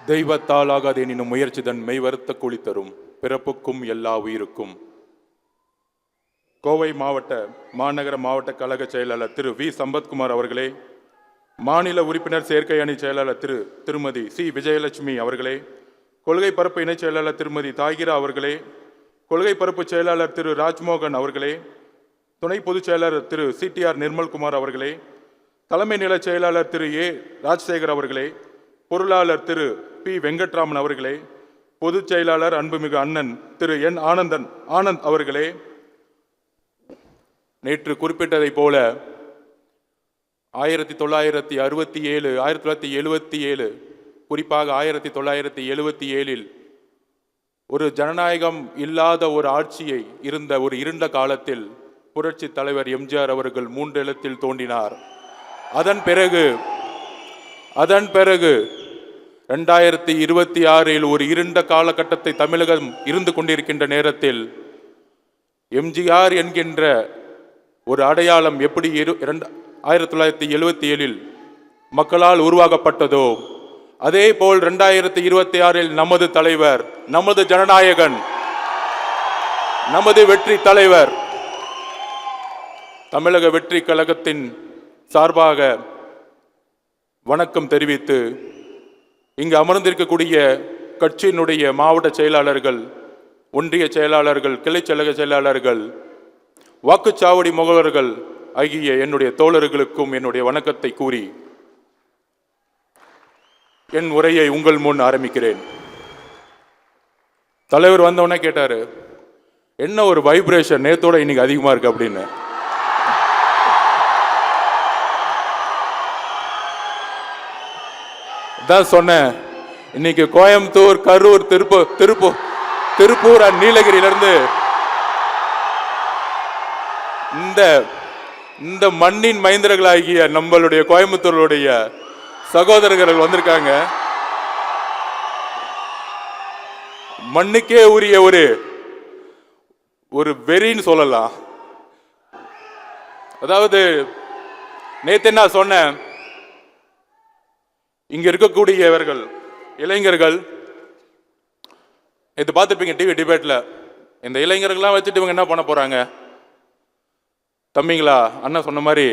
தெய்வத்தால் ஆகாது எனினும் முயற்சி தன் மெய் வருத்த கூலி தரும் பிறப்புக்கும் எல்லா உயிருக்கும். கோவை மாநகர மாவட்ட கழக செயலாளர் திரு வி சம்பத்குமார் அவர்களே, மாநில உறுப்பினர் சேர்க்கை அணி செயலாளர் திருமதி சி விஜயலட்சுமி அவர்களே, கொள்கை பரப்பு இணைச் செயலாளர் திருமதி தாகிரா அவர்களே, கொள்கை பரப்பு செயலாளர் திரு ராஜ்மோகன் அவர்களே, துணை பொதுச் செயலாளர் திரு CTR நிர்மல்குமார் அவர்களே, தலைமை நில செயலாளர் திரு A ராஜசேகர் அவர்களே, பொருளாளர் திரு P வெங்கட்ராமன் அவர்களே, பொதுச் செயலாளர் அன்புமிகு அண்ணன் திரு N ஆனந்த் அவர்களே, நேற்று குறிப்பிட்டதை போல 1967 குறிப்பாக 1977 ஒரு ஜனநாயகம் இல்லாத ஒரு ஆட்சியை இருந்த ஒரு இருண்ட காலத்தில் புரட்சி தலைவர் எம்ஜிஆர் அவர்கள் 3 எழுத்தில் தோன்றினார். அதன் பிறகு 2026 ஒரு இருண்ட காலகட்டத்தை தமிழகம் இருந்து கொண்டிருக்கின்ற நேரத்தில் எம்ஜிஆர் என்கின்ற ஒரு அடையாளம் எப்படி 1977 மக்களால் உருவாக்கப்பட்டதோ அதே போல் 2026 நமது தலைவர், நமது ஜனநாயகன், நமது வெற்றி தலைவர் தமிழக வெற்றி கழகத்தின் சார்பாக வணக்கம் தெரிவித்து இங்கு அமர்ந்திருக்கக்கூடிய கட்சியினுடைய மாவட்ட செயலாளர்கள், ஒன்றிய செயலாளர்கள், கிளை கழக செயலாளர்கள், வாக்குச்சாவடி முகவர்கள் ஆகிய என்னுடைய தோழர்களுக்கும் என்னுடைய வணக்கத்தை கூறி என் உரையை உங்கள் முன் ஆரம்பிக்கிறேன். தலைவர் வந்தவொடனே கேட்டாரு, என்ன ஒரு வைப்ரேஷன் நேத்தோட இன்னைக்கு அதிகமா இருக்கு அப்படின்னு. தான் சொன்னேன், இன்னைக்கு கோயம்புத்தூர், கரூர், திருப்பூர் நீலகிரியிலிருந்து இந்த மண்ணின் மைந்தர்களாகிய நம்மளுடைய கோயம்புத்தூருடைய சகோதரர்கள் வந்திருக்காங்க. மண்ணுக்கே உரிய ஒரு வெறின்னு சொல்லலாம். அதாவது நேத்து என்ன சொன்னேன், இங்க இருக்கக்கூடியவர்கள் இளைஞர்கள் இது பார்த்துருப்பீங்க டிவி டிபேட்ல. இந்த இளைஞர்கள்லாம் வச்சுட்டு இவங்க என்ன பண்ண போறாங்க தம்பிங்களா? அண்ணன் சொன்ன மாதிரி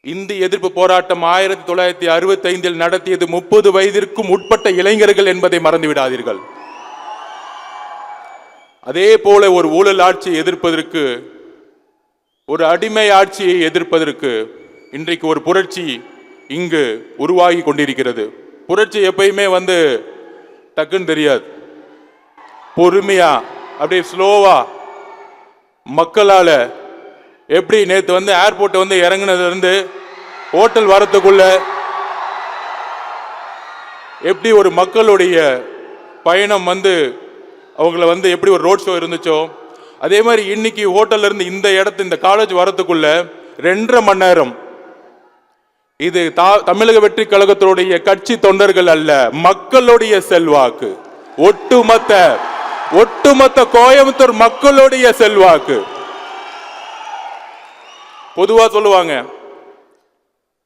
இந்திய எதிர்ப்பு போராட்டம் 1965 நடத்தியது 30 வயதிற்கும் உட்பட்ட இளைஞர்கள் என்பதை மறந்து விடாதீர்கள். அதே போல ஒரு ஊழல் ஆட்சியை எதிர்ப்பதற்கு, ஒரு அடிமை ஆட்சியை எதிர்ப்பதற்கு இன்றைக்கு ஒரு புரட்சி இங்கு உருவாகி கொண்டிருக்கிறது. புரட்சி எப்பயுமே டக்குன்னு தெரியாது. பொறுமையா அப்படியே ஸ்லோவா மக்களால எப்படி நேற்று ஏர்போர்ட் இறங்குனதுல இருந்து ஹோட்டல் வரத்துக்குள்ள எப்படி ஒரு மக்களுடைய பயணம் அவங்கள எப்படி ஒரு ரோட் ஷோ இருந்துச்சோ அதே மாதிரி இன்னைக்கு ஹோட்டல்ல இருந்து இந்த காலேஜ் வரத்துக்குள்ள 2.5 மணி நேரம். இது தமிழக வெற்றி கழகத்தினுடைய கட்சி தொண்டர்கள் அல்ல, மக்களுடைய செல்வாக்கு, ஒட்டுமொத்த கோயம்புத்தூர் மக்களுடைய செல்வாக்கு. பொதுவா சொல்லுவாங்க,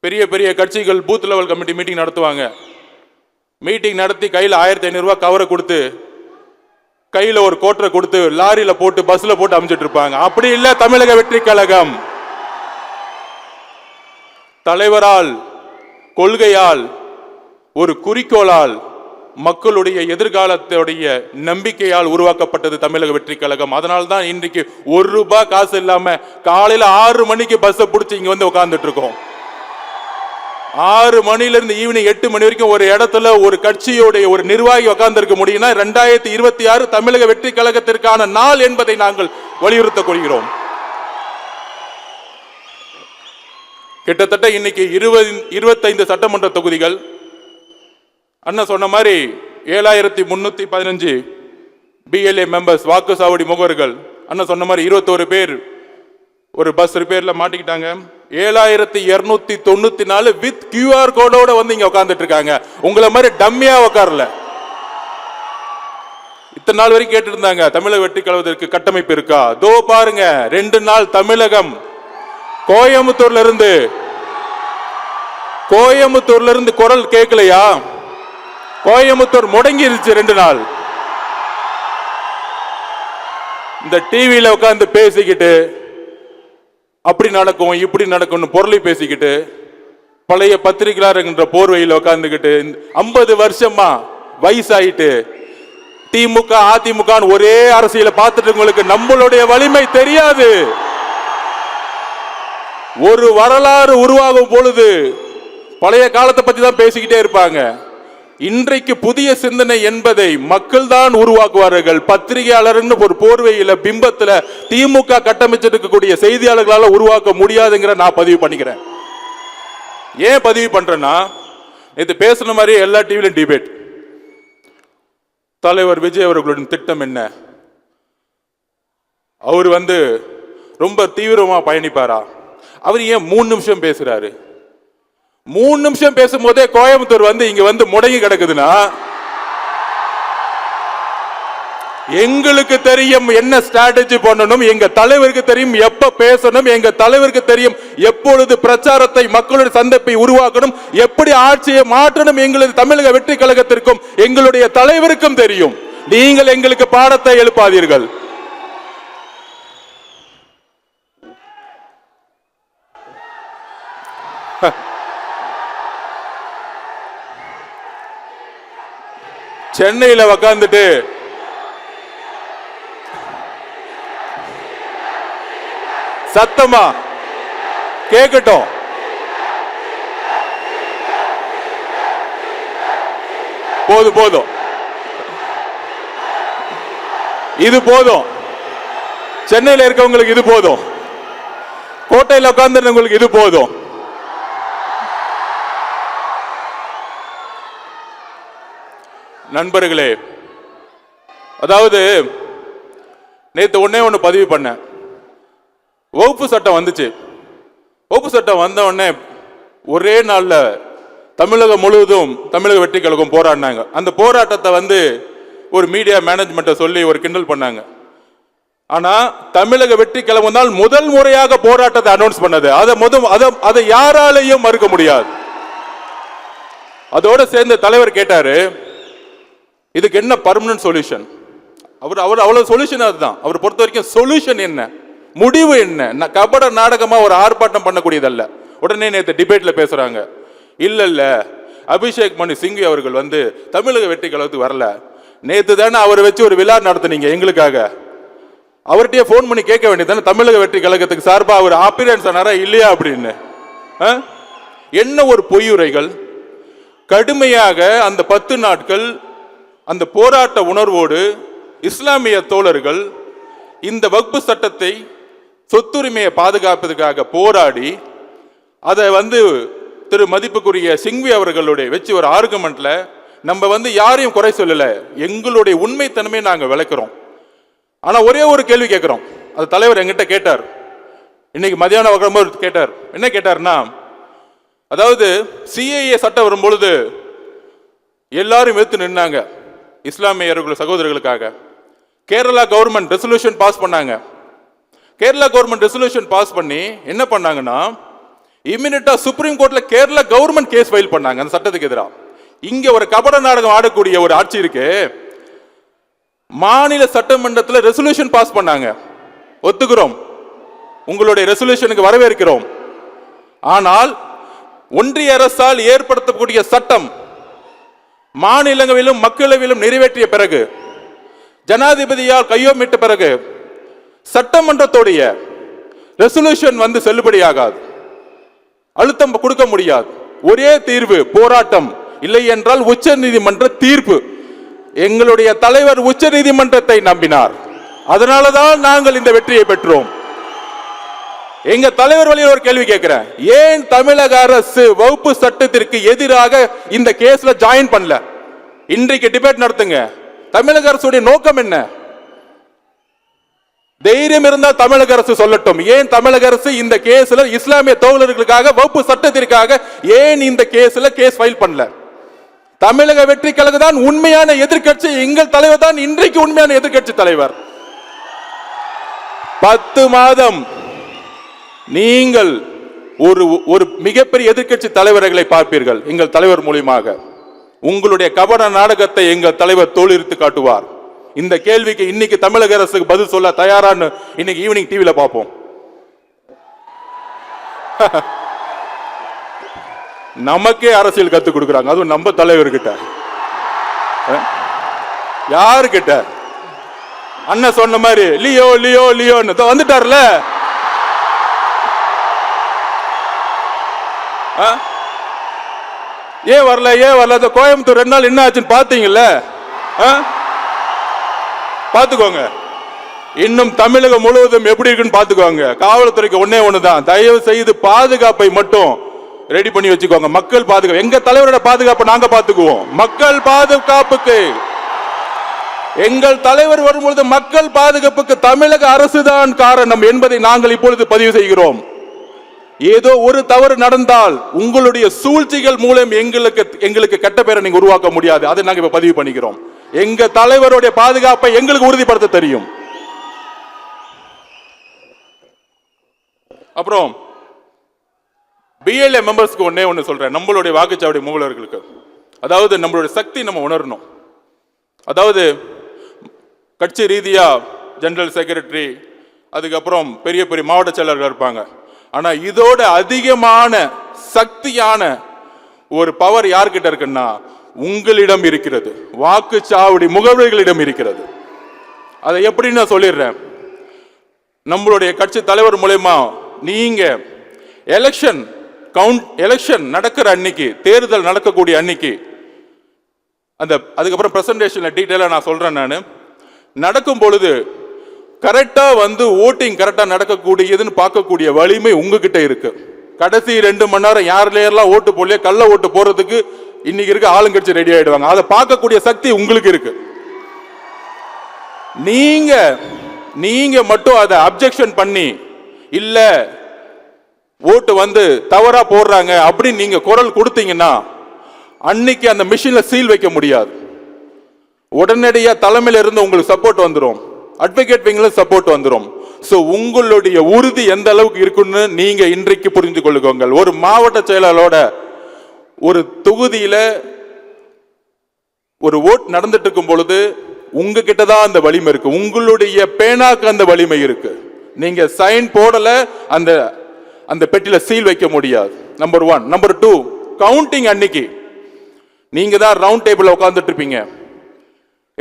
பெரிய பெரிய கட்சிகள் பூத் லெவல் கமிட்டி மீட்டிங் நடத்துவாங்க. மீட்டிங் நடத்தி கையில் 1500 ரூபாய் கவரை கொடுத்து, கையில ஒரு கோட்டரை கொடுத்து, லாரியில போட்டு பஸ்ல போட்டு அமைச்சிட்டு இருப்பாங்க. அப்படி இல்ல தமிழக வெற்றி கழகம். தலைவரால், கொள்கையால், ஒரு குறிக்கோளால், மக்களுடைய எதிர்காலத்துடைய நம்பிக்கையால் உருவாக்கப்பட்டது தமிழக வெற்றி கழகம். அதனால்தான் இன்றைக்கு 1 ரூபாய் காசு இல்லாம காலையில 6 மணிக்கு பஸ்ஸை பிடிச்சி இங்க உட்கார்ந்துட்டு இருக்கோம். 6 மணில இருந்து ஈவினிங் 8 மணி வரைக்கும் ஒரு இடத்துல ஒரு கட்சியோடைய ஒரு நிர்வாகி உட்கார்ந்திருக்க முடியும்னா 2026 தமிழக வெற்றி கழகத்திற்கான நாள் என்பதை நாங்கள் வலியுறுத்த கொள்கிறோம். கிட்டத்தட்ட இன்னைக்கு 25 சட்டமன்ற தொகுதிகள், அண்ணா சொன்ன மாதிரி 7315 BLA மெம்பர்ஸ், வாக்குச்சாவடி முகவர்கள். அண்ணா சொன்ன மாதிரி 21 பேர் ஒரு பஸ் ரிப்பேர்ல மாட்டிக்கிட்டாங்க. 7294 வித் QR கோடோட இங்க உட்கார்ந்துட்டு இருக்காங்க. உங்களை மாதிரி டம்மியா உட்காரல. இத்தனை நாள் வரைக்கும் கேட்டு இருந்தாங்க, தமிழக வெற்றி கழகத்திற்கு கட்டமைப்பு இருக்கா? தோ பாருங்க, 2 நாள் தமிழகம் கோயம்புத்தூர்ல இருந்து குரல் கேட்கலையா? கோயம்புத்தூர் முடங்கிருச்சு 2 நாள். இந்த டிவியில உட்கார்ந்து பேசிக்கிட்டு அப்படி நடக்கும் இப்படி நடக்கும்னு பொருளை பேசிக்கிட்டு பழைய பத்திரிகையாளர் என்ற போர்வையில் உட்கார்ந்துக்கிட்டு 50 வருஷமா வயசாயிட்டு திமுக அதிமுக ஒரே அரசியலை பார்த்துட்டு உங்களுக்கு நம்மளுடைய வலிமை தெரியாது. ஒரு வரலாறு உருவாகும் பொழுது பழைய காலத்தை பத்தி தான் பேசிக்கிட்டே இருப்பாங்க. இன்றைக்கு புதிய சிந்தனை என்பதை மக்கள் தான் உருவாக்குவார்கள். பத்திரிகையாளர் ஒரு போர்வையில பிம்பத்துல திமுக கட்டமைச்சிருக்கக்கூடிய செய்தியாளர்களால உருவாக்க முடியாதுங்கிற நான் பதிவு பண்ணிக்கிறேன். ஏன் பதிவு பண்றேன்னா, இது பேசுன மாதிரி எல்லா டிவிலையும் டிபேட். தலைவர் விஜய் அவர்களுடைய திட்டம் என்ன? அவர் ரொம்ப தீவிரமா பயணிப்பாரா? அவர் ஏன் 3 நிமிஷம் பேசுறாரு? 3 நிமிஷம் பேசும்போதே கோயம்புத்தூர் இங்க முடங்கி கிடக்குதுன்னா, எங்களுக்கு தெரியும் என்ன ஸ்ட்ராட்டஜி பண்ணணும், எங்க தலைவருக்கு தெரியும் எப்ப பேசணும், எங்க தலைவருக்கு தெரியும் எப்பொழுது பிரச்சாரத்தை மக்களுடைய சந்திப்பை உருவாக்கணும், எப்படி ஆட்சியை மாற்றணும். எங்களது தமிழக வெற்றி கழகத்திற்கும் எங்களுடைய தலைவருக்கும் தெரியும். நீங்கள் எங்களுக்கு பாடத்தை எழுப்பாதீர்கள். சென்னையில உட்கார்ந்துட்டு சத்தமா கேட்கட்டும். போதும், இது போதும். சென்னையில் இருக்கவங்களுக்கு இது போதும், கோட்டையில் உட்கார்ந்து இது போதும். நண்பர்களே, அதாவது நேத்து ஒண்ணு பதிவு பண்ண, வகுப்பு சட்டம் வந்துச்சு. வகுப்பு சட்டம் வந்த உடனே ஒரே நாள்ல தமிழகம் முழுவதும் தமிழக வெற்றி கழகம் போராடினாங்க. அந்த போராட்டத்தை ஒரு மீடியா மேனேஜ்மெண்ட்டை சொல்லி ஒரு கிண்டல் பண்ணாங்க. ஆனா தமிழக வெற்றி கழகம் தான் முதல் முறையாக போராட்டத்தை அனௌன்ஸ் பண்ணது. அதை யாராலையும் மறுக்க முடியாது. அதோட சேர்ந்த தலைவர் கேட்டாரு, இதுக்கு என்ன பர்மனன்ட் சொல்யூஷன்? அவர் அவ்வளவு சொல்யூஷன் அதுதான். அவர் பொறுத்த வரைக்கும் சொல்யூஷன் என்ன, முடிவு என்ன? கபட நாடகமா ஒரு ஆர்ப்பாட்டம் பண்ணக்கூடியதல்ல. உடனே நேற்று டிபேட்ல பேசுறாங்க, இல்ல அபிஷேக் மனு சிங்வி அவர்கள் தமிழக வெற்றி கழகத்துக்கு வரல. நேத்து தானே அவரை வச்சு ஒரு விழா நடத்துனீங்க எங்களுக்காக. அவர்கிட்டயே போன் பண்ணி கேட்க வேண்டியதானே தமிழக வெற்றி கழகத்துக்கு சார்பா அவர் அப்பியரன்ஸ் ஆனாரா இல்லையா அப்படின்னு. என்ன ஒரு பொய்யுரைகள்! கடுமையாக அந்த 10 நாட்கள் அந்த போராட்ட உணர்வோடு இஸ்லாமிய தோழர்கள் இந்த வக்பு சட்டத்தை சொத்துரிமையை பாதுகாப்பதற்காக போராடி அதை திரு மதிப்புக்குரிய சிங்வி அவர்களுடைய வச்சு ஒரு ஆர்குமெண்ட்ல நம்ம யாரையும் குறை சொல்லல, எங்களுடைய உண்மைத்தன்மையை நாங்க விளக்குறோம். ஆனா ஒரே ஒரு கேள்வி கேட்கிறோம். அது தலைவர் எங்கிட்ட கேட்டார், இன்னைக்கு மதியானம் வரும்போது கேட்டார். என்ன கேட்டார்னா, அதாவது சிஏஏ சட்டம் வரும்பொழுது எல்லாரும் எதிர்த்து நின்னாங்க இஸ்லாமிய சகோதரர்களுக்காக. கேரளா கவர்மெண்ட் ரெசல்யூஷன் பாஸ் பண்ணாங்க. கேரளா கவர்மெண்ட் ரெசல்யூஷன் பாஸ் பண்ணி என்ன பண்ணாங்கன்னா, இமிடியேட்டா சுப்ரீம் கோர்ட்ல கேரளா கவர்மெண்ட் கேஸ் ஃபைல் பண்ணாங்க அந்த சட்டத்துக்கு எதிராக. இங்க ஒரு கபட நாடகம் ஆடக்கூடிய ஒரு ஆட்சி இருக்கு. மாநில சட்டமன்றத்தில் ரெசல்யூஷன் பாஸ் பண்ணாங்க, ஒத்துக்கிறோம், உங்களுடைய ரெசல்யூஷனுக்கு வரவேற்கிறோம். ஆனால் ஒன்றிய அரசால் ஏற்படுத்தக்கூடிய சட்டம் மாநிலங்களிலும் மக்களவையிலும் நிறைவேற்றிய பிறகு, ஜனாதிபதியால் கையொமிட்ட பிறகு சட்டமன்றத்துடைய ரெசல்யூஷன் செல்லுபடியாகாது, அழுத்தம் கொடுக்க முடியாது. ஒரே தீர்வு போராட்டம், இல்லை என்றால் உச்ச நீதிமன்ற தீர்ப்பு. எங்களுடைய தலைவர் உச்ச நீதிமன்றத்தை நம்பினார். அதனாலதான் நாங்கள் இந்த வெற்றியை பெற்றோம். எங்க தலைவர் வழியில் ஒரு கேள்வி கேட்கிறேன், ஏன் தமிழக அரசு வகுப்பு சட்டத்திற்கு எதிராக இந்த கேஸ்ல ஜாயின் பண்ணல? இன்றைக்கு டிபேட் நடத்துங்க. தமிழக அரசுடைய நோக்கம் என்ன? தைரியம் இருந்தால் தமிழக அரசு சொல்லட்டும். ஏன் தமிழக அரசு இந்த கேஸ்ல இஸ்லாமிய தோழர்களுக்காக வகுப்பு சட்டத்திற்காக ஏன் இந்த கேஸ்ல கேஸ் ஃபைல் பண்ணல? தமிழக வெற்றி கழகம் தான் உண்மையான எதிர்க்கட்சி. எங்கள் தலைவர் தான் இன்றைக்கு உண்மையான எதிர்க்கட்சி தலைவர். 10 மாதம் நீங்கள் ஒரு மிகப்பெரிய எதிர்க்கட்சி தலைவர்களை பார்ப்பீர்கள் எங்கள் தலைவர் மூலியமாக. உங்களுடைய கபட நாடகத்தை எங்கள் தலைவர் தோலுரித்து காட்டுவார். இந்த கேள்விக்கு இன்னைக்கு தமிழக அரசுக்கு பதில் சொல்ல தயாரான்னு இன்னைக்கு ஈவினிங் டிவியில பார்ப்போம். நமக்கே அரசியல் கத்துக் கொடுக்குறாங்க, அதுவும் நம்ம தலைவர்கிட்ட. யாருக்கிட்ட? அண்ணன் சொன்ன மாதிரி லியோ லியோ லியோன்னு வந்துட்டார்ல. ஏன் வரல ஏன் வரல? கோயம்புத்தூர் 2 நாள் என்ன ஆச்சுன்னு பாத்தீங்கல்ல? பாத்துக்கோங்க. இன்னும் தமிழகம் முழுவதும் எப்படி இருக்குன்னு பாத்துக்கோங்க. காவல்துறைக்கு ஒன்னே ஒண்ணுதான், தயவு செய்து பாதுகாப்பை மட்டும் ரெடி பண்ணி வச்சுக்கோங்க. மக்கள் பாதுகாப்பு, எங்க தலைவரோட பாதுகாப்பை நாங்க பாத்துக்குவோம். மக்கள் பாதுகாப்புக்கு எங்கள் தலைவர் வரும்பொழுது மக்கள் பாதுகாப்புக்கு தமிழக அரசுதான் காரணம் என்பதை நாங்கள் இப்பொழுது பதிவு செய்கிறோம். ஏதோ ஒரு தவறு நடந்தால் உங்களுடைய சூழ்ச்சிகள் மூலம் எங்களுக்கு கெட்ட பேரை நீங்க உருவாக்க முடியாது. அதை நாங்க இப்ப பதிவு பண்ணிக்கிறோம். எங்க தலைவருடைய பாதுகாப்பை எங்களுக்கு உறுதிப்படுத்த தெரியும். அப்புறம் பிஎல்ஏ மெம்பர்ஸ்க்கு ஒன்னே ஒன்று சொல்றேன், நம்மளுடைய வாக்குச்சாவடி முகவர்களுக்கு. அதாவது நம்மளுடைய சக்தி நம்ம உணரணும். அதாவது கட்சி ரீதியா ஜெனரல் செக்ரட்டரி, அதுக்கப்புறம் பெரிய பெரிய மாவட்ட செயலர்கள் இருப்பாங்க. ஆனா இதோட அதிகமான சக்தியான ஒரு பவர் யார்கிட்ட இருக்குன்னா உங்களிடம் இருக்கிறது, வாக்குச்சாவடி முகவர்களிடம் இருக்கிறது. அதை எப்படி நான் சொல்லிடுறேன். நம்மளுடைய கட்சி தலைவர் மூலமா நீங்க எலெக்ஷன் நடக்கிற அன்னைக்கு, தேர்தல் நடக்கக்கூடிய அன்னைக்கு, அதுக்கப்புறம் பிரசன்டேஷன்ல டீட்டெயிலா நான் சொல்றேன். நான் நடக்கும் பொழுது கரெக்டா ஓட்டிங் கரெக்டா நடக்கக்கூடியதுன்னு பார்க்கக்கூடிய வலிமை உங்ககிட்ட இருக்கு. கடைசி 2 மணி நேரம் யாரெல்லாம் ஓட்டு போடலையே, கள்ள ஓட்டு போறதுக்கு இன்னைக்கு இருக்க ஆளுங்கட்சி ரெடி ஆயிடுவாங்க. அதை பார்க்கக்கூடிய சக்தி உங்களுக்கு இருக்கு. நீங்க மட்டும் அதை அப்ஜெக்ஷன் பண்ணி இல்ல ஓட்டு தவறா போடுறாங்க அப்படின்னு நீங்க குரல் கொடுத்தீங்கன்னா அன்னைக்கு அந்த மிஷின்ல சீல் வைக்க முடியாது. உடனடியா தலைமையில இருந்து உங்களுக்கு சப்போர்ட் வந்துடும், அட்வொகேட் விங்ல சப்போர்ட் வந்துடும். சோ உங்களுடைய உறுதி எந்த அளவுக்கு இருக்குன்னு நீங்க இன்றைக்கு புரிந்து கொள்ளுங்க. ஒரு மாவட்ட செயலாளரோட ஒரு தொகுதியில ஒரு ஓட் நடந்துட்டு இருக்கும் பொழுது உங்ககிட்ட தான் அந்த வலிமை இருக்கு, உங்களுடைய பேனாக்கு அந்த வலிமை இருக்கு. நீங்க சைன் போடல, அந்த பெட்டியில சீல் வைக்க முடியாது. நம்பர் 1. நம்பர் 2, கவுண்டிங் அன்னைக்கு நீங்க தான் ரவுண்ட் டேபிள் உட்கார்ந்துட்டு இருப்பீங்க,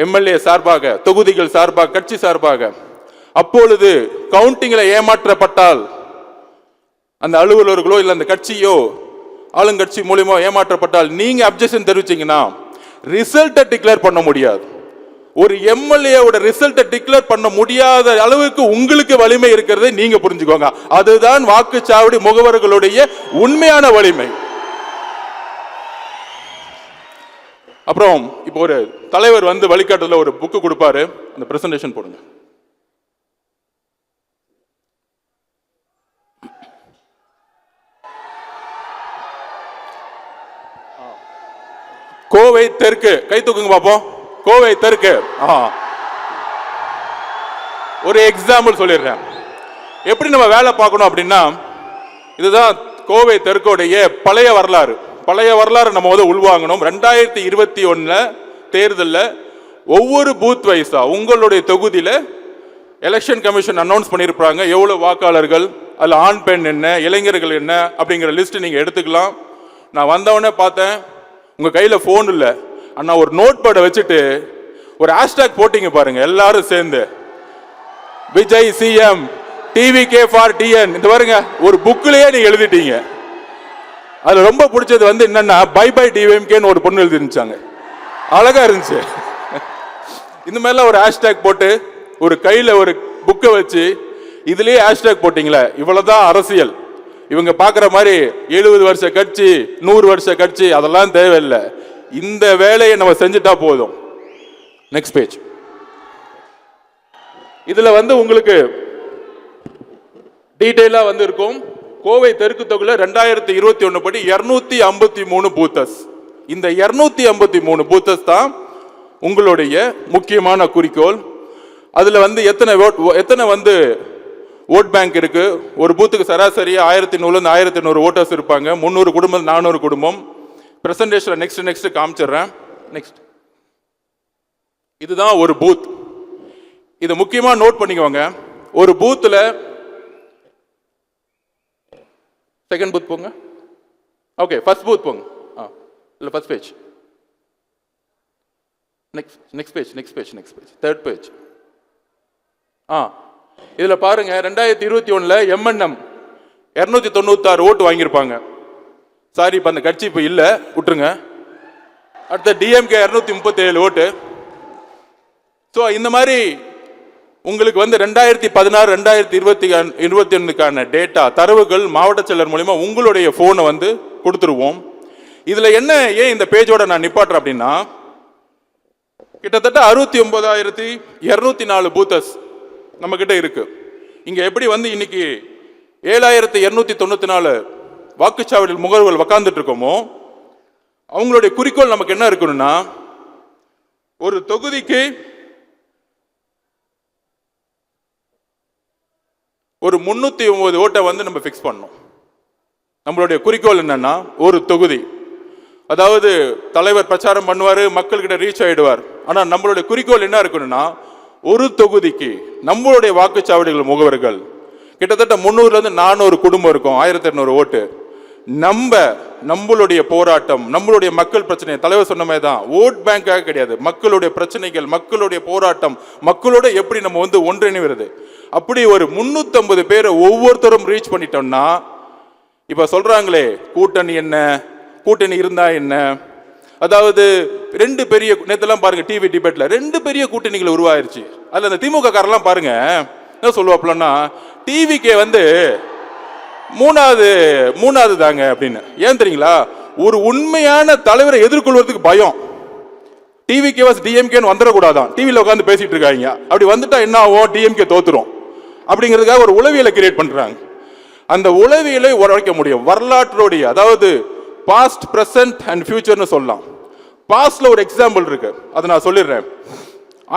எம்எல்ஏ சார்பாக, தொகுதிகள் சார்பாக, கட்சி சார்பாக. அப்பொழுது கவுண்டிங்ல ஏமாற்றப்பட்டால் அந்த அலுவலர்களோ இல்ல அந்த கட்சியோ ஆளுங்கட்சி மூலமா ஏமாற்றப்பட்டால் நீங்க அப்ஜெக்ஷன் தெரிவிச்சீங்கன்னா ரிசல்ட்டை டிக்ளேர் பண்ண முடியாது. ஒரு எம்எல்ஏவோட ரிசல்ட்டை டிக்ளேர் பண்ண முடியாத அளவுக்கு உங்களுக்கு வலிமை இருக்கிறதை நீங்க புரிஞ்சுக்கோங்க. அதுதான் வாக்குச்சாவடி முகவர்களுடைய உண்மையான வலிமை. அப்புறம் இப்போ ஒரு தலைவர் வழிகாட்டுதல ஒரு புக்கு கொடுப்பாரு, அந்த பிரசன்டேஷன் போடுங்க. கோவை தெற்கு, கை தூக்குங்க பாப்போம். கோவை தெற்கு. ஒரு எக்ஸாம்பிள் சொல்லிடுறேன், எப்படி நம்ம வேலை பார்க்கணும் அப்படின்னா, இதுதான் கோவை தெற்குடைய பழைய வரலாறு. பழைய வரலாறு நம்ம உள்வாங்கணும். 2021 தேர்தலில் ஒவ்வொரு பூத் வைஸா உங்களுடைய தொகுதியில் எலெக்ஷன் கமிஷன் அனௌன்ஸ் பண்ணியிருப்பாங்க எவ்வளவு வாக்காளர்கள், அதில் ஆண் பெண் என்ன, இளைஞர்கள் என்ன அப்படிங்கிற லிஸ்ட் நீங்க எடுத்துக்கலாம். நான் வந்தவொடனே பார்த்தேன் உங்க கையில போன் இல்லை, அண்ணா ஒரு நோட் பேடை வச்சுட்டு ஒரு ஹேஷ்டாக் போட்டீங்க பாருங்க, எல்லாரும் சேர்ந்து Vijay CM TVK for TN இந்த பாருங்க ஒரு புக்லயே நீங்க எழுதிட்டீங்க. அதுல ரொம்ப பிடிச்சது என்னன்னா பை பை டிவிஎம்கேன்னு ஒரு பொண்ணு எழுதிருந்துச்சாங்க, அழகா இருந்துச்சு. இந்த மாதிரிலாம் ஒரு ஹேஷ்டாக் போட்டு ஒரு கையில ஒரு புக்கை வச்சு இதுலயே ஹேஷ்டாக் போட்டீங்களே, இவ்வளவுதான் அரசியல். இவங்க பாக்குற மாதிரி 70 வருஷ கட்சி 100 வருஷ கட்சி அதெல்லாம் தேவையில்லை. இந்த வேலையை நம்ம செஞ்சுட்டா போதும். Next page. இதுல உங்களுக்கு டீடைலா இருக்கும். கோவை தெற்கு தொகுதியில 2021 படி 253 பூத்தஸ். இந்த 253 பூத்தஸ் தான் உங்களுடைய முக்கியமான குறிக்கோள். அதுல எத்தனை ஓட் பேங்க் இருக்கு. ஒரு பூத்துக்கு சராசரியா 1100 ஓட்டர்ஸ் இருப்பாங்க. 300 குடும்பம் 400 குடும்பம். பிரசன்டேஷன் நெக்ஸ்ட் காமிச்சிடுறேன். நெக்ஸ்ட், இதுதான் ஒரு பூத். இதை முக்கியமா நோட் பண்ணிக்கோங்க. ஒரு பூத்துல செகண்ட் பூத் போங்க. ஓகே, ஃபர்ஸ்ட் பூத் போங்க. இல்ல first page, next page, third page. இதுல பாருங்க, 2021 MNM 296 ஓட்டு வாங்கியிருப்பாங்க. சாரி, இப்ப அந்த கட்சி இப்ப இல்ல, விட்டுருங்க. அடுத்த DMK 237 ஓட்டு. ஸோ இந்த மாதிரி உங்களுக்கு 2016 2021 டேட்டா தரவுகள் மாவட்ட செயலர் மூலமா உங்களுடைய போனை கொடுத்துருவோம். இதுல என்ன, ஏன் இந்த பேஜோட நான் நிப்பாட்டுறேன் அப்படின்னா, கிட்டத்தட்ட 69,204 பூத்தஸ் நம்ம கிட்ட இருக்கு. இங்க எப்படி இன்னைக்கு 7,294 வாக்குச்சாவடியில் முகவர்கள் உட்கார்ந்துட்டு இருக்கோமோ, அவங்களுடைய குறிக்கோள் நமக்கு என்ன இருக்கணும்னா, ஒரு தொகுதிக்கு ஒரு 309 ஓட்டை நம்ம ஃபிக்ஸ் பண்ணணும். நம்மளுடைய குறிக்கோள் என்னன்னா, ஒரு தொகுதி, அதாவது தலைவர் பிரச்சாரம் பண்ணுவாரு, மக்கள்கிட்ட ரீச் ஆயிடுவார். ஆனா நம்மளுடைய குறிக்கோள் என்ன இருக்கணும்னா, ஒரு தொகுதிக்கு நம்மளுடைய வாக்குச்சாவடிகள் முகவர்கள் கிட்டத்தட்ட 300 இருந்து 400 குடும்பம் இருக்கும், 1200 ஓட்டு. நம்மளுடைய போராட்டம், நம்மளுடைய மக்கள் பிரச்சனை, தலைவர் சொன்ன மாதிரி தான், ஓட் பேங்காக கிடையாது, மக்களுடைய பிரச்சனைகள், மக்களுடைய போராட்டம், மக்களோட எப்படி நம்ம ஒன்றிணைவது. அப்படி ஒரு 350 பேரை ஒவ்வொருத்தரும் ரீச் பண்ணிட்டோம்னா, இப்ப சொல்றாங்களே கூட்டணி என்ன, கூட்டணி இருந்தா என்ன, அதாவது 2 பெரிய, நேத்தெல்லாம் பாருங்க டிவி டிபேட்ல 2 பெரிய கூட்டணிகள் உருவாயிருச்சு. அதுல அந்த திமுக காரெல்லாம் பாருங்க என்ன சொல்லுவாப்லன்னா, டிவிக்கே மூணாவது தாங்க அப்படின்னு. ஏன் தெரியுங்களா, ஒரு உண்மையான தலைவரை எதிர்கொள்வதற்கு பயம். டிவிகே டிஎம்கேன்னு வந்துடக்கூடாதான், டிவியில் உட்காந்து பேசிட்டு இருக்காங்க. அப்படி வந்துட்டா என்ன ஆகும், டிஎம்கே தோத்துரும் அப்படிங்கிறதுக்காக ஒரு உளவியலை கிரியேட் பண்றாங்க. அந்த உளவியலை உரைக்க முடியும் வரலாற்றோடைய, அதாவது பாஸ்ட், பிரசன்ட் அண்ட் ஃபியூச்சர்னு சொல்லலாம். பாஸ்ட்ல ஒரு எக்ஸாம்பிள் இருக்கு, அதை நான் சொல்லிடுறேன்.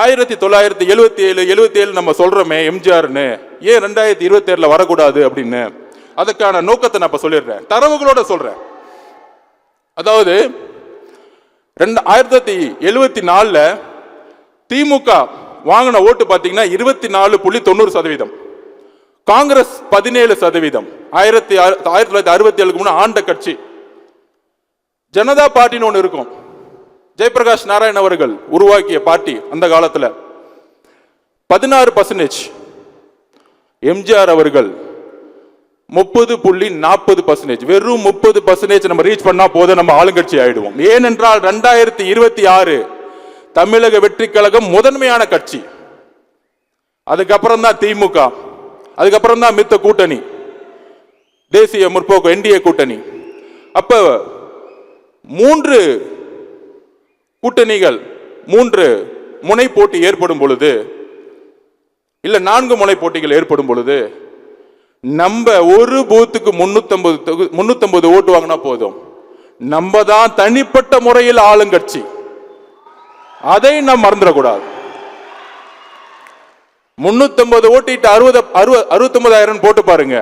1977 நம்ம சொல்றோமே எம்ஜிஆர்னு, ஏன் 2027 வரக்கூடாது அப்படின்னு, அதுக்கான நோக்கத்தை நான் இப்ப சொல்லிடுறேன், தரவுகளோட சொல்றேன். அதாவது 1974 திமுக வாங்கின ஓட்டு பாத்தீங்கன்னா 24.90%, காங்கிரஸ் 17%. 1967 முன்னாடி ஆண்ட கட்சி ஜனதா பார்ட்டின்னு ஒன்று இருக்கும், ஜெயபிரகாஷ் நாராயண் அவர்கள் உருவாக்கிய பார்ட்டி. அந்த காலத்துல 16%, எம்ஜிஆர் அவர்கள் 30.40%. வெறும் 30% நம்ம ரீச் பண்ணா போதும், நம்ம ஆளுங்கட்சி ஆயிடுவோம். ஏனென்றால் 2026 தமிழக வெற்றி கழகம் முதன்மையான கட்சி, அதுக்கப்புறம் தான் திமுக, அதுக்கப்புறம் தான் மித்த கூட்டணி, தேசிய முற்போக்கு என்டிஏ கூட்டணி. அப்ப 3 கூட்டணிகள், 3 முனை போட்டி ஏற்படும் பொழுது, இல்ல 4 முனை போட்டிகள் ஏற்படும் பொழுது, நம்ம ஒரு பூத்துக்கு 350 ஓட்டு வாங்கினா போதும், நம்ம தான் தனிப்பட்ட முறையில் ஆளுங்கட்சி. அதை நாம் மறந்துடக்கூடாது. 350 ஓட்டிட்டு 69,000 போட்டு பாருங்க,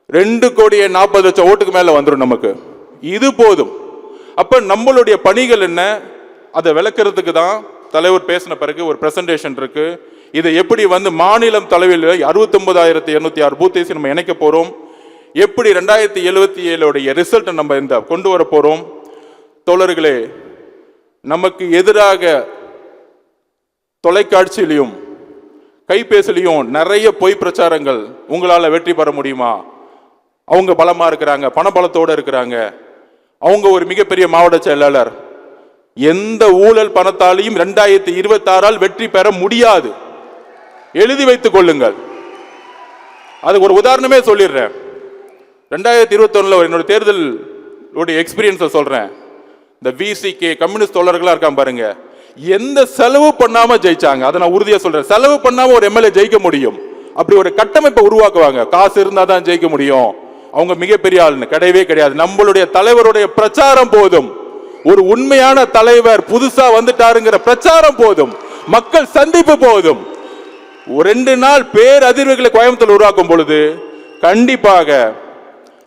2,40,00,000 ஓட்டுக்கு மேல வந்துடும் நமக்கு. இது போதும். அப்ப நம்மளுடைய பணிகள் என்ன, அதை விளக்குறதுக்கு தான் தலைவர் பேசின பிறகு ஒரு பிரசன்டேஷன் இருக்கு. இதை எப்படி மாநிலம் தலைவில் 69,206 பூத்தை நம்ம இணைக்க போறோம், எப்படி 2077 ரிசல்ட் நம்ம கொண்டு வர போறோம். தோழர்களே, நமக்கு எதிராக தொலைக்காட்சியிலையும் கைபேசிலையும் நிறைய பொய் பிரச்சாரங்கள், உங்களால வெற்றி பெற முடியுமா, அவங்க பலமா இருக்கிறாங்க, பணபலத்தோட இருக்கிறாங்க, அவங்க ஒரு மிகப்பெரிய மாவட்ட செயலாளர், எந்த ஊழல் பணத்தாலையும் 2026 வெற்றி பெற முடியாது, எழுதி வைத்துக் கொள்ளுங்கள். அதுக்கு ஒரு உதாரணமே சொல்லிடுறேன். 2021 என்னோட தேர்தல் எக்ஸ்பீரியன்ஸை சொல்றேன். இந்த விசிகே கம்யூனிஸ்ட் தோழர்களா இருக்கான் பாருங்க, எந்த செலவு பண்ணாம ஜெயிச்சாங்க. அதை நான் உறுதியா சொல்றேன், செலவு பண்ணாம ஒரு எம்எல்ஏ ஜெயிக்க முடியும். அப்படி ஒரு கட்டமைப்பை உருவாக்குவாங்க. காசு இருந்தா தான் ஜெயிக்க முடியும், அவங்க மிகப்பெரிய ஆளுன்னு கிடையவே கிடையாது. நம்மளுடைய தலைவருடைய பிரச்சாரம் போதும், ஒரு உண்மையான தலைவர் புதுசா வந்துட்டாருங்கிற பிரச்சாரம் போதும், மக்கள் சந்திப்பு போதும். 2 நாள் பேரதிர்வுகளை கோயம்புத்தூர் உருவாக்கும் பொழுது கண்டிப்பாக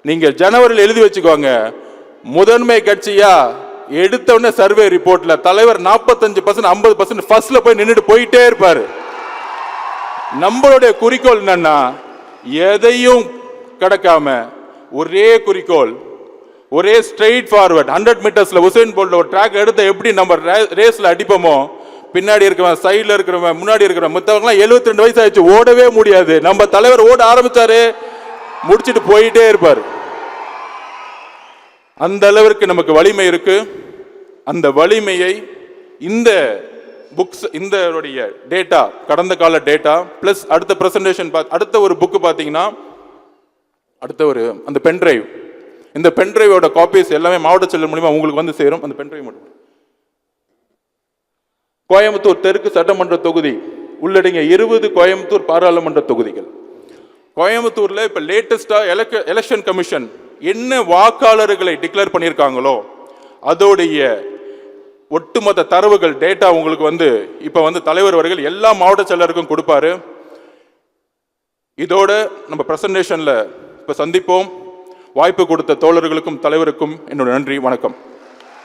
நீங்கள் ஜனவரியில் எழுதி வச்சுக்கோங்க, முதன்மை கட்சியா எடுத்த உடனே சர்வே ரிப்போர்ட்ல தலைவர் 45% 50% ஃபர்ஸ்ட்ல போய் நின்னுட்டு போயிட்டே இருப்பாரு. நம்மளுடைய குறிக்கோள் என்னன்னா எதையும் கடக்காம ஒரே குறிக்கோள், ஒரே ஸ்ட்ரெயிட் ஃபார்வர்ட். 100 மீட்டர்ஸ்ல உசேன் போல்ட் ஒரு ட்ராக் எடுத்து எப்படி நம்ம ரேஸ்ல அடிப்போமோ, பின்னாடி இருக்கிறவன், சைடுல இருக்கிறவன், முன்னாடி இருக்கிறவன், மத்தவங்கலாம் 72 வயசு ஆயிடுச்சு, ஓடவே முடியாது. நம்ம தலைவர் ஓட ஆரம்பிச்சாரு, முடிச்சிட்டு போயிட்டே இருப்பாரு. அந்த அளவிற்கு நமக்கு வலிமை இருக்கு. அந்த வலிமையை இந்த புக்ஸ், இந்த டேட்டா, கடந்த கால டேட்டா பிளஸ் அடுத்த பிரசன்டேஷன், அடுத்த ஒரு புக் பாத்தீங்கன்னா, அடுத்த ஒரு அந்த பென்டிரைவ், இந்த பென்டிரைவோட காப்பீஸ் எல்லாமே மாவட்ட செயலர் மூலமா உங்களுக்கு வந்து சேரும். அந்த பென்டிரைவ் மட்டும் கோயம்புத்தூர் தெற்கு சட்டமன்ற தொகுதி உள்ளடங்கிய 20 கோயம்புத்தூர் பாராளுமன்ற தொகுதிகள். கோயம்புத்தூர்ல இப்ப லேட்டஸ்டா எலெக்ஷன் கமிஷன் என்ன வாக்காளர்களை டிக்ளேர் பண்ணியிருக்காங்களோ அதோடைய ஒட்டுமொத்த தரவுகள் டேட்டா உங்களுக்கு வந்து இப்ப வந்து தலைவர் அவர்கள் எல்லா மாவட்ட செயலருக்கும் கொடுப்பாரு. இதோட நம்ம பிரசன்டேஷன்ல இப்ப சந்திப்போம். வாய்ப்பு கொடுத்த தோழர்களுக்கும் தலைவருக்கும் என்னோட நன்றி, வணக்கம்.